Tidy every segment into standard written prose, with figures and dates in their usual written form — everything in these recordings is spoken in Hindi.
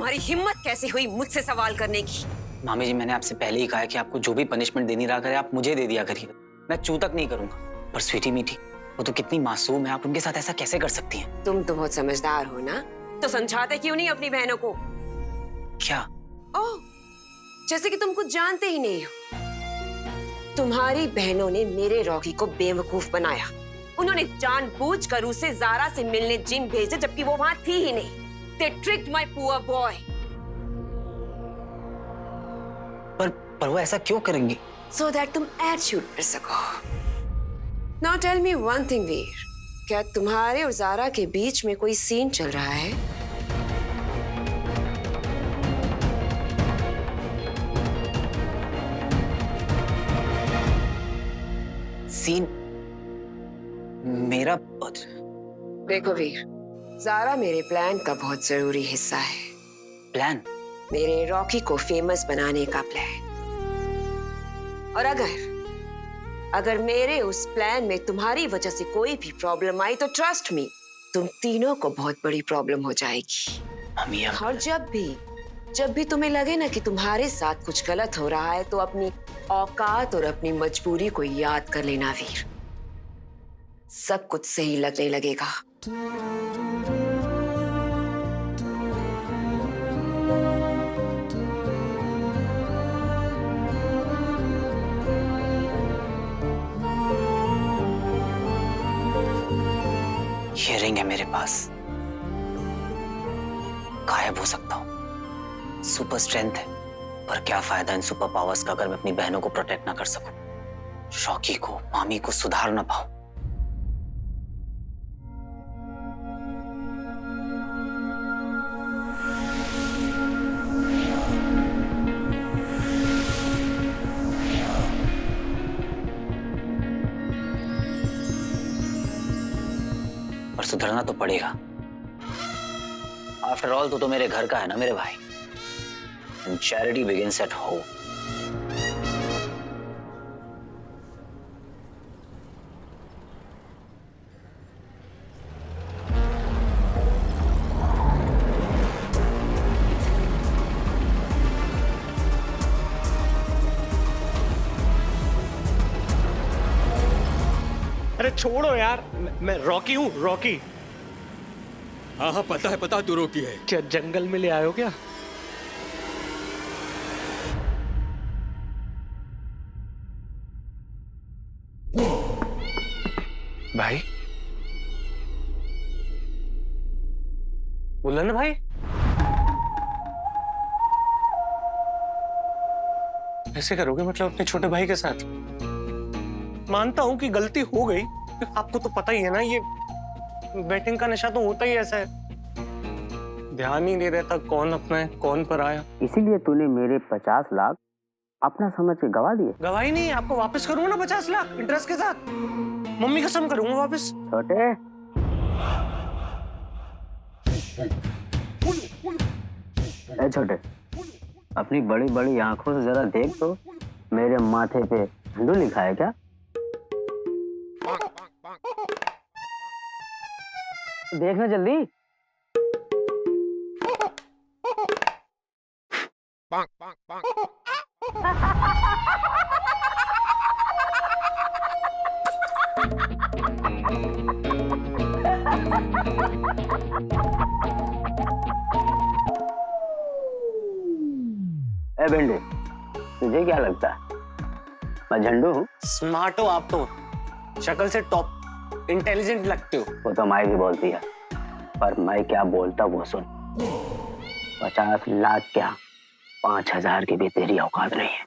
तुम्हारी हिम्मत कैसे हुई मुझसे सवाल करने की? मामी जी, मैंने आपसे पहले ही कहा है कि आपको जो भी पनिशमेंट देनी रहा करे आप मुझे दे दिया करिए। मैं चू तक नहीं करूंगा। पर स्वीटी मीठी, वो तो कितनी मासूम है, आप उनके साथ ऐसा कैसे कर सकती हैं? तुम तो बहुत समझदार हो ना, तो समझाते क्यों नहीं अपनी बहनों को? क्या? ओह, जैसे कि तुम कुछ जानते ही नहीं हो। तुम्हारी बहनों ने मेरे रॉकी को बेवकूफ बनाया। उन्होंने जानबूझकर उसे जारा से मिलने जिम भेजा, जबकि वो वहां थी ही नहीं। They tricked my poor boy. पर वो ऐसा क्यों करेंगी? So that तुम एड शूट कर सको। Now tell me one thing, वीर, क्या तुम्हारे और जारा के बीच में कोई सीन चल रहा है? सीन? मेरा? देखो वीर, जारा मेरे प्लान का बहुत जरूरी हिस्सा है। प्लान? मेरे रॉकी को फेमस बनाने का प्लान। और अगर मेरे उस प्लान में तुम्हारी वजह से कोई भी प्रॉब्लम आई तो ट्रस्ट मी, तुम तीनों को बहुत बड़ी प्रॉब्लम हो जाएगी। मम्मी और जब भी तुम्हें लगे ना कि तुम्हारे साथ कुछ गलत हो रहा है, तो अपनी औकात और अपनी मजबूरी को याद कर लेना वीर। सब कुछ सही लगने लगेगा। ये रिंग है मेरे पास, गायब हो सकता हूं। सुपर स्ट्रेंथ है, पर क्या फायदा इन सुपर पावर्स का अगर मैं अपनी बहनों को प्रोटेक्ट ना कर सकूं, शौकी को, मामी को सुधार ना पाऊं। पर सुधरना तो पड़ेगा। आफ्टर ऑल तो मेरे घर का है ना मेरे भाई। And charity begins at home. अरे छोड़ो यार, मैं रॉकी हूँ, रॉकी। हाँ हाँ पता है, पता तू रॉकी है। क्या जंगल में ले आए हो क्या? भाई, बोला ना भाई, ऐसे करोगे मतलब अपने छोटे भाई के साथ? मानता हूं कि गलती हो गई, आपको तो पता ही है ना, ये बैटिंग का नशा तो होता ही ऐसा है, ध्यान ही नहीं रहता कौन अपना है कौन पर आया। इसीलिए तूने मेरे 50 लाख अपना समझ के गवा दिए। गवाही नहीं, आपको वापस करूंगा ना 50 लाख इंटरेस्ट के साथ, मम्मी कसम करूंगा वापस। छोटे, ए छोटे, अपनी बड़ी बड़ी आंखों से जरा देख तो, मेरे माथे पे झंडू लिखा है क्या? देखना जल्दी। ए भिंडे, तुझे क्या लगता है मैं झंडू हूँ? स्मार्ट हो आप तो, शक्ल से टॉप इंटेलिजेंट लगते हो। वो तो माई भी बोलती है, पर मैं क्या बोलता वो सुन। 50 लाख क्या, 5000 की भी तेरी औकात नहीं है।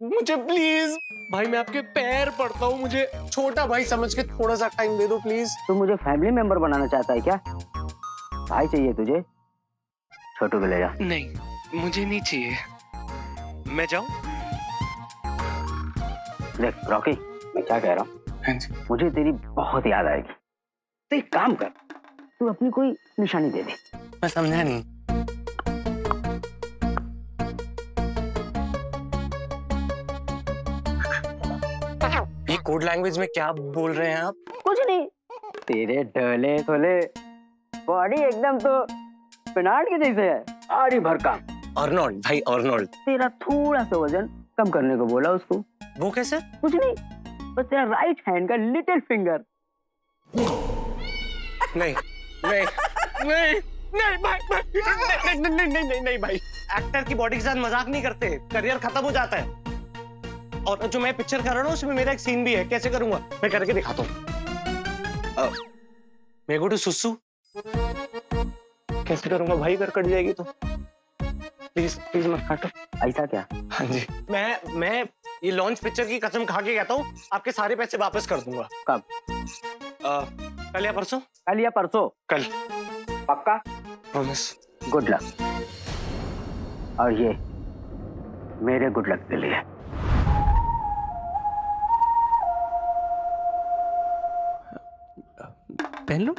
मुझे प्लीज भाई, मैं आपके पैर पड़ता हूँ, मुझे छोटा भाई समझ के थोड़ा सा टाइम दे दो प्लीज। तू मुझे फैमिली मेंबर बनाना चाहता है क्या? भाई चाहिए तुझे? छोटू को ले जा। नहीं, मुझे नहीं चाहिए, मैं जाऊं? देख रॉकी, मैं क्या कह रहा हूँ, मुझे तेरी बहुत याद आएगी। तो एक काम कर, तू अपनी कोई निशानी दे दे। मैं समझा नहीं। ये कोड लैंग्वेज में क्या बोल रहे हैं आप? कुछ नहीं, तेरे ढले थोले बॉडी एकदम तो पिनाट के जैसे है। भारी भरकम। अर्नोल्ड भाई, अर्नोल्ड। तेरा थोड़ा सा वजन कम करने को बोला उसको। वो कैसे? कुछ नहीं, बस तेरा राइट हैंड का लिटिल फिंगर। नहीं नहीं नहीं नहीं भाई, नहीं भाई, एक्टर की बॉडी के साथ मजाक नहीं करते, करियर खत्म हो जाता है। और जो मैं पिक्चर कर रहा हूँ उसमें मेरा एक सीन भी है, कैसे करूंगा मैं करके दिखाता हूँ। मैं गो टू सुसु कैसे करूंगा भाई, कर कट जाएगी तो प्लीज प्लीज मत काटो। ऐसा क्या? हाँ जी, मैं ये लॉन्च पिक्चर की कसम खा के कहता हूँ, आपके सारे पैसे वापस कर दूंगा। कब? कल या परसों। कल या परसों? कल। पक्का? प्रॉमिस। Good luck. और ये मेरे गुड लक के लिए। पहन लो।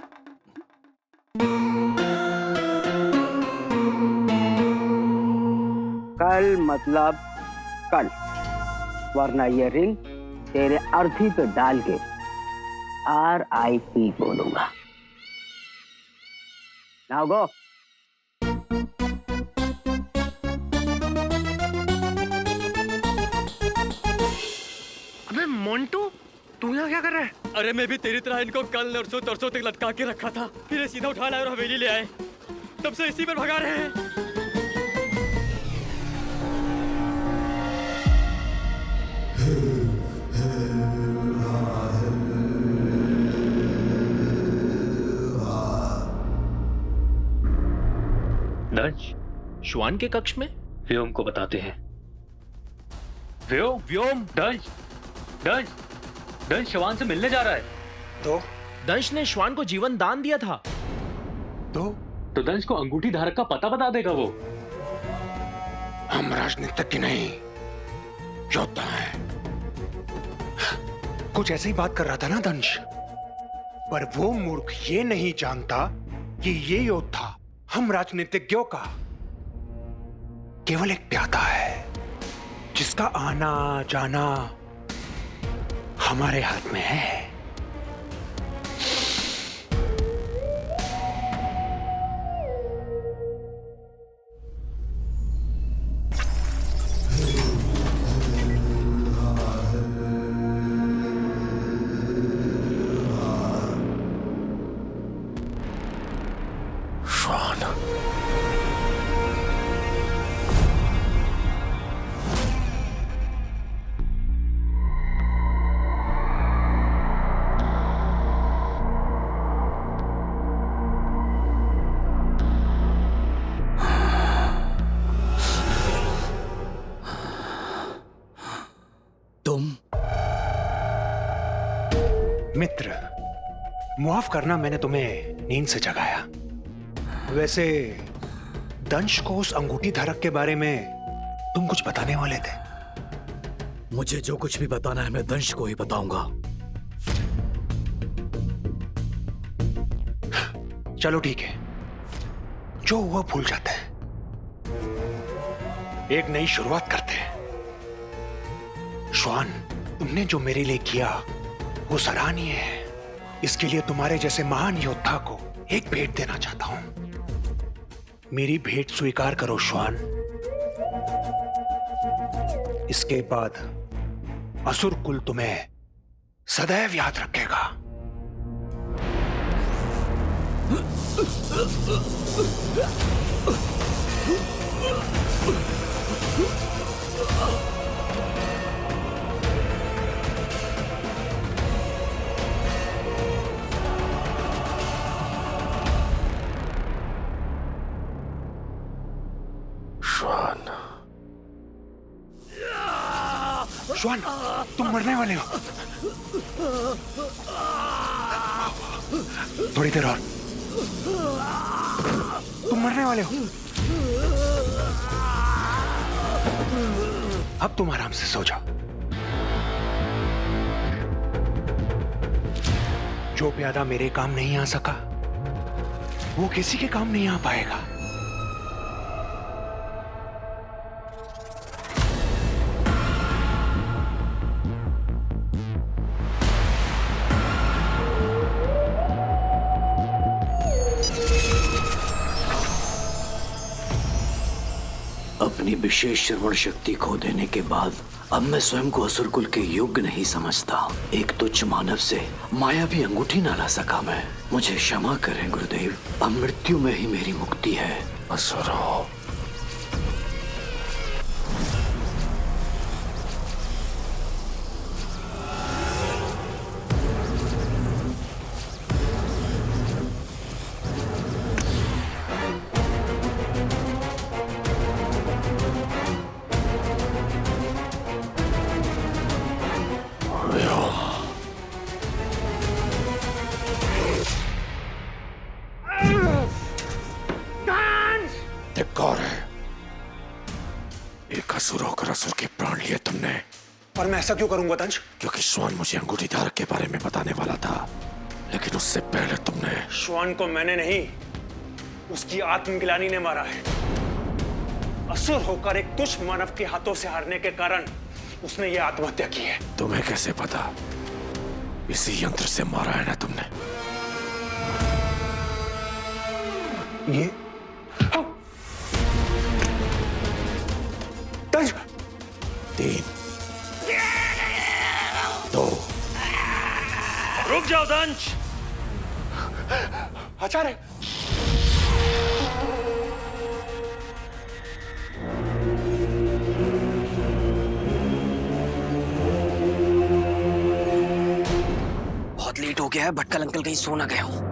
कल मतलब कल, वरना ये रिंग तेरे अर्थी पे डाल के RIP बोलूंगा। Now go. अबे मोंटू, तू यहाँ क्या कर रहा है? अरे मैं भी तेरी तरह इनको कल नरसों तरसों तक लटका के रखा था, फिर ये सीधा उठा लाए और हवेली ले आए। तब से इसी पर भगा रहे हैं। दंश श्वान के कक्ष में व्योम को बताते हैं। व्योम दंश दंश दंश श्वान से मिलने जा रहा है। दंश ने श्वान को जीवन दान दिया था। तो दंश को अंगूठी धारक का पता बता देगा वो। हम राजनीतिज्ञ नहीं, योद्धा हैं। कुछ ऐसे ही बात कर रहा था ना दंश, पर वो मूर्ख ये नहीं जानता कि ये योद्धा हम राजनीतिज्ञों का केवल एक प्यादा है, जिसका आना जाना हमारे हाथ में है। मित्र, मुआफ करना मैंने तुम्हें नींद से जगाया। वैसे दंश को उस अंगूठी धारक के बारे में तुम कुछ बताने वाले थे। मुझे जो कुछ भी बताना है मैं दंश को ही बताऊंगा। चलो ठीक है, जो हुआ भूल जाते हैं, एक नई शुरुआत करते हैं। श्वान, तुमने जो मेरे लिए किया वो सराहनीय है। इसके लिए तुम्हारे जैसे महान योद्धा को एक भेंट देना चाहता हूं। मेरी भेंट स्वीकार करो श्वान। इसके बाद असुर कुल तुम्हें सदैव याद रखेगा। श्वान, तुम मरने वाले हो। थोड़ी देर और, तुम मरने वाले हो। अब तुम आराम से सो जाओ। जो प्यादा मेरे काम नहीं आ सका, वो किसी के काम नहीं आ पाएगा। अपनी विशेष श्रवण शक्ति खो देने के बाद अब मैं स्वयं को असुर कुल के योग्य नहीं समझता। एक तुच्छ मानव से माया भी अंगूठी ना ला सका मैं। मुझे क्षमा करें गुरुदेव, अब मृत्यु में ही मेरी मुक्ति है। असुरो, धिक्कार है, एक असुर होकर असुर के प्राण लिए तुमने। पर मैं ऐसा क्यों करूंगा दंश? क्योंकि श्वान मुझे अंगूठी धारक के बारे में बताने वाला था, लेकिन उससे पहले तुमने। श्वान को मैंने नहीं, उसकी आत्मग्लानि ने मारा है। असुर होकर एक तुच्छ मानव के हाथों से हारने के कारण उसने ये आत्महत्या की है। तुम्हें कैसे पता? इसी यंत्र से मारा है ना तुमने? ये दंश! 3, 2। रुक जाओ दंश। आचार्य, बहुत लेट हो गया है, भटकल अंकल कहीं सो ना गए हो।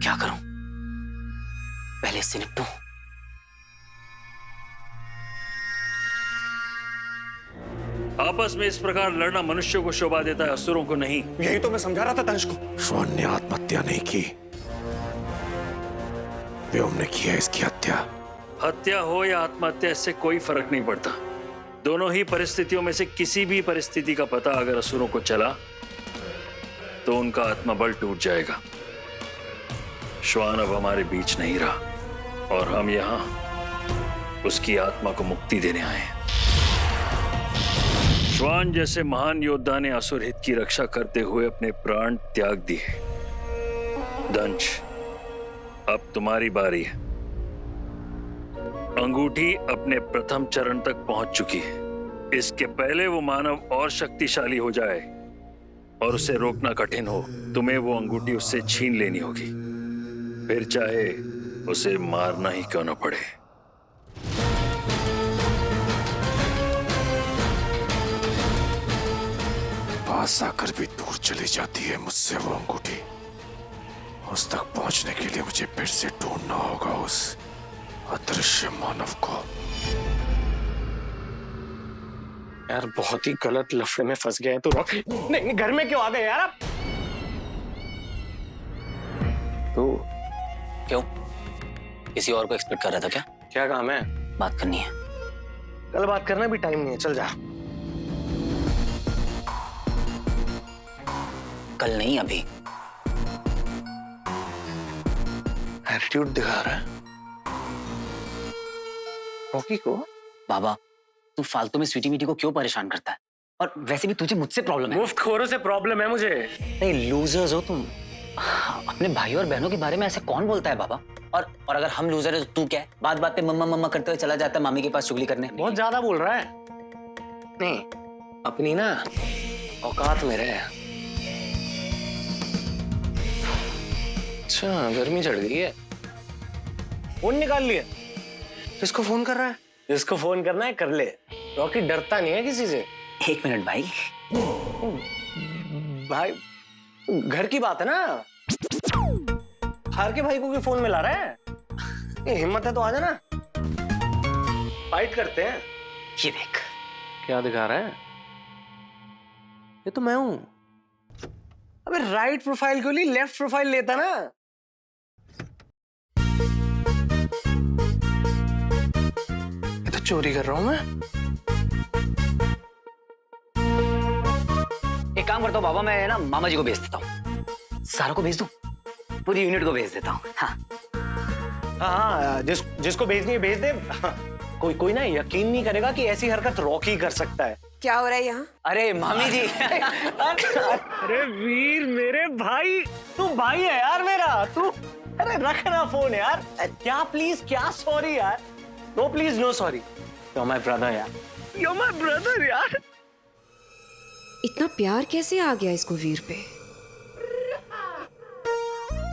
क्या करूं? पहले इससे निपटूं। आपस में इस प्रकार लड़ना मनुष्य को शोभा देता है, असुरों को नहीं। यही तो मैं समझा रहा था दंश को। श्वान ने आत्महत्या नहीं की, व्योम ने की है इसकी हत्या। हत्या हो या आत्महत्या, इससे कोई फर्क नहीं पड़ता। दोनों ही परिस्थितियों में से किसी भी परिस्थिति का पता अगर असुरों को चला तो उनका आत्मबल टूट जाएगा। श्वान अब हमारे बीच नहीं रहा और हम यहाँ उसकी आत्मा को मुक्ति देने आए हैं। श्वान जैसे महान योद्धा ने असुर हित की रक्षा करते हुए अपने प्राण त्याग दिए। दंश, अब तुम्हारी बारी है। अंगूठी अपने प्रथम चरण तक पहुंच चुकी है। इसके पहले वो मानव और शक्तिशाली हो जाए और उसे रोकना कठिन हो, तुम्हें वो अंगूठी उससे छीन लेनी होगी, फिर चाहे उसे मारना ही क्यों न पड़े। पास आकर भी दूर चली जाती है मुझसे वो अंगूठी। उस तक पहुंचने के लिए मुझे फिर से ढूंढना होगा उस अदृश्य मानव को। यार बहुत ही गलत लफड़े में फंस गए हैं तो नहीं, घर में क्यों आ गए यार आप? तो क्यों? किसी और को एक्सपेक्ट कर रहा था क्या? क्या काम है? बात करनी है। कल बात करना भी टाइम नहीं है, चल जा। कल नहीं, अभी। एटीट्यूड दिखा रहा है रॉकी को। बाबा, तू फालतू में स्वीटी मीटी को क्यों परेशान करता है? और वैसे भी तुझे मुझसे प्रॉब्लम है। मुफ्तखोरों से प्रॉब्लम है मुझे। नहीं, लूजर्स हो तुम। अपने भाई और बहनों के बारे में ऐसे कौन बोलता है बाबा? और अगर हम लूजर है तो तू क्या है? बात बात पे मम्मा मम्मा करते हुए चला जाता है मामी के पास चुगली करने। बहुत ज्यादा बोल रहा है। नहीं, अपनी ना औकात में रहे। अच्छा, गर्मी चढ़ गई है। फोन निकाल लिया। किसको फोन कर रहा है? जिसको फोन करना है कर ले। रॉकी डरता नहीं है किसी से। 1 मिनट भाई। भाई घर की बात है ना। हार के भाई को भी फोन मिला रहा है। ये हिम्मत है तो आ जाना, फाइट करते हैं। ये देख क्या दिखा रहा है? ये तो मैं हूं। अबे राइट प्रोफाइल क्यों नहीं लेफ्ट प्रोफाइल लेता ना। ये तो चोरी कर रहा हूं मैं। एक काम करता हूँ बाबा, मैं ना मामा जी को भेज देता हूँ। सारों को भेज दूं? पूरी यूनिट को भेज देता हूँ। हाँ हाँ, जिसको भेजनी है भेज दे। हाँ, कोई ना यकीन नहीं करेगा कि ऐसी हरकत रॉकी कर सकता है। क्या हो रहा है यहाँ? अरे मामी जी। अरे वीर मेरे भाई, तू भाई है यार मेरा तू। अरे रखना फोन यार। क्या प्लीज, क्या सॉरी यार। No please no sorry. You my brother यार, यू माय ब्रदर यार। इतना प्यार कैसे आ गया इसको वीर पे?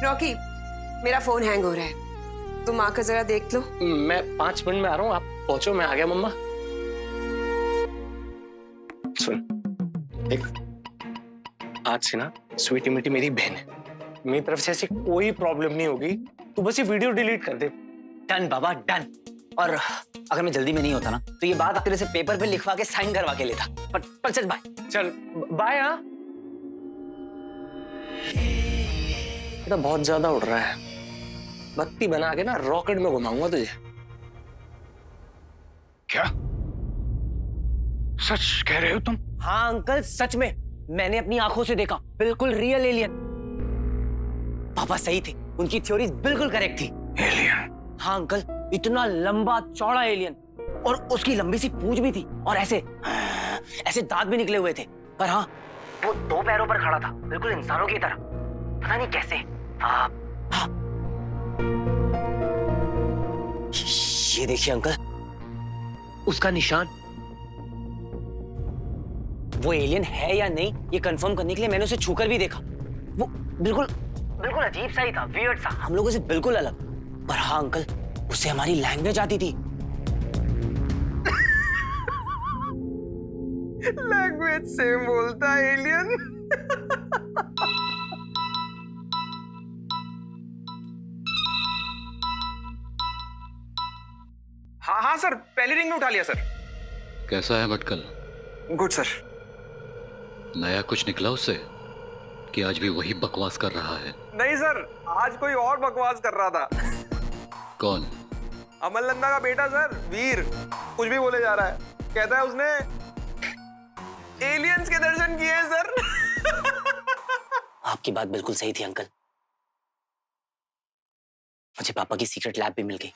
रॉकी, मेरा फोन हैंग हो रहा है, तुम आकर जरा देख लो। मैं 5 मिनट में आ रहा हूँ, आप पहुंचो, मैं आ गया मम्मा। सुन, एक आज से ना स्वीटी मिटी मेरी बहन है, मेरी तरफ से ऐसी कोई प्रॉब्लम नहीं होगी। तू बस ये वीडियो डिलीट कर दे। डन बाबा डन। और अगर मैं जल्दी में नहीं होता ना तो ये बात तेरे से पेपर पे लिखवा के साइन करवा के लेता। पर चल बाय। चल बाय। हाँ बेटा बहुत ज्यादा उड़ रहा है, बत्ती बना के ना रॉकेट में घुमाऊंगा तुझे। क्या सच कह रहे हो तुम? हाँ अंकल सच में, मैंने अपनी आंखों से देखा, बिल्कुल रियल एलियन। पापा सही थे, उनकी थ्योरीज बिल्कुल करेक्ट थी। एलियन? हाँ अंकल, इतना लंबा चौड़ा एलियन, और उसकी लंबी सी पूंछ भी थी, और ऐसे दांत भी निकले हुए थे। पर हाँ, वो 2 पैरों पर खड़ा था, बिल्कुल इंसानों की तरह। पता नहीं कैसे। हाँ। ये देखिए अंकल, उसका निशान। वो एलियन है या नहीं ये कंफर्म करने के लिए मैंने उसे छूकर भी देखा। वो बिल्कुल अजीब सा ही था, वियर्ड सा, हम लोगों से बिल्कुल अलग। पर हाँ अंकल, उसे हमारी लैंग्वेज आती थी। लैंग्वेज सेम बोलता है एलियन। हाँ सर, पहली रिंग में उठा लिया सर। कैसा है भटकल? Good sir. नया कुछ निकला उससे कि आज भी वही बकवास कर रहा है? नहीं सर, आज कोई और बकवास कर रहा था। कौन? अमल नंदा का बेटा सर, वीर। कुछ भी बोले जा रहा है, कहता है उसने एलियंस के दर्शन किए हैं सर। आपकी बात बिल्कुल सही थी अंकल, मुझे पापा की सीक्रेट लैब भी मिल गई।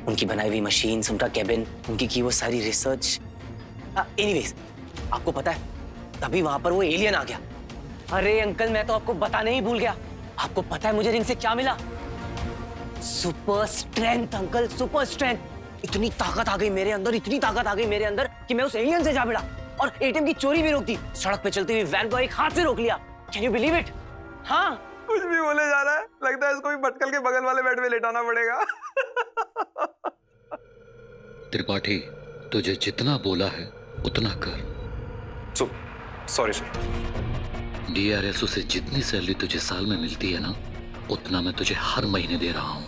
उनकी बनाई हुई मशीन्स, उनका कैबिन, उनकी की वो सारी रिसर्च। एनीवेज, आपको पता है तभी वहां पर वो एलियन आ गया। अरे अंकल, मैं तो आपको बताने ही भूल गया। आपको पता है मुझे रिंग से क्या मिला? Super strength uncle, super strength. इतनी ताकत आ गई मेरे अंदर, इतनी ताकत आ गई मेरे अंदर कि मैं उस एलियन से जा भिड़ा और एटीएम की चोरी भी रोक दी। सड़क पे चलती हुई वैन को एक हाथ से रोक लिया। Can you believe it? हाँ, कुछ भी बोले जा रहा है, लगता है इसको भी भटकल के बगल वाले बेड में लेटाना पड़ेगा। त्रिपाठी, तुझे जितना बोला है उतना कर। Sorry sir. डीआरएसओ से जितनी सैलरी तुझे साल में मिलती है ना, उतना मैं तुझे हर महीने दे रहा हूँ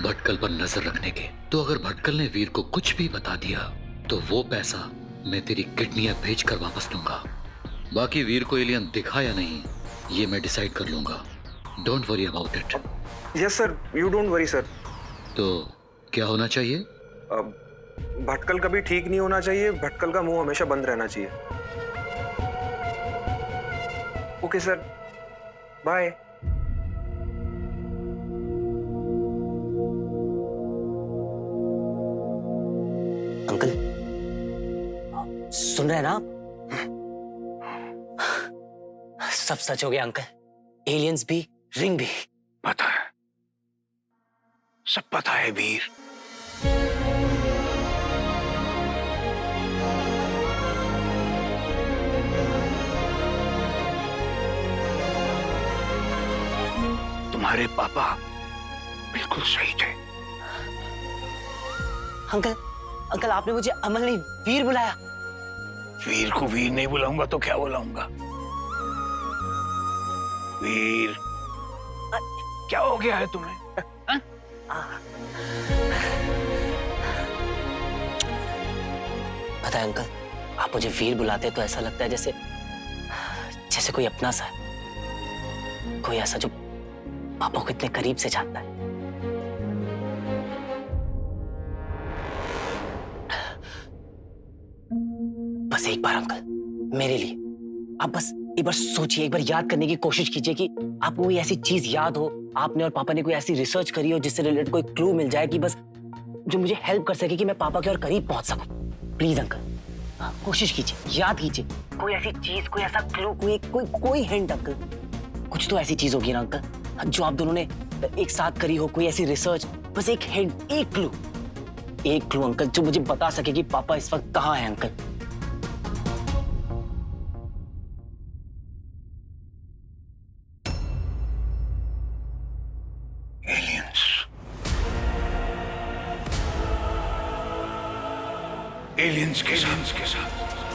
भटकल पर नजर रखने के। तो अगर भटकल ने वीर को कुछ भी बता दिया तो वो पैसा मैं तेरी किडनियां बेचकर वापस लूंगा। बाकी वीर को एलियन दिखा या नहीं ये मैं डिसाइड कर लूंगा। Don't worry about it. Yes sir, you don't worry sir. तो क्या होना चाहिए? भटकल कभी ठीक नहीं होना चाहिए, भटकल का मुंह हमेशा बंद रहना चाहिए। Okay sir, bye. अंकल सुन रहे हैं ना आप? सब सच हो गया अंकल, एलियंस भी, रिंग भी। पता है, सब पता है वीर। तुम्हारे पापा बिल्कुल सही थे। अंकल आपने मुझे अमल नहीं वीर बुलाया। वीर को वीर नहीं बुलाऊंगा तो क्या बुलाऊंगा? वीर, क्या हो गया है तुम्हें? पता है अंकल, आप मुझे वीर बुलाते तो ऐसा लगता है जैसे कोई अपना सा है, कोई ऐसा जो पापा को इतने करीब से जानता है। बस एक बार अंकल, मेरे लिए आप बस एक बार सोचिए, एक बार याद करने की कोशिश कीजिए कि आपको कोई ऐसी चीज याद हो, आपने और पापा ने कोई ऐसी रिसर्च करी हो जिससे रिलेटेड कोई क्लू मिल जाए कि बस जो मुझे हेल्प कर सके कि मैं पापा के और करीब पहुंच सकूं। प्लीज अंकल, कोशिश कीजिए, याद कीजिए, कोई ऐसी चीज, कोई ऐसा क्लू, कोई हिंट अंकल। कुछ तो ऐसी चीज होगी ना अंकल जो आप दोनों ने एक साथ करी हो, कोई ऐसी रिसर्च, बस एक हिंट, एक क्लू अंकल जो मुझे बता सके कि पापा इस वक्त कहाँ है अंकल। एलियंस के साथ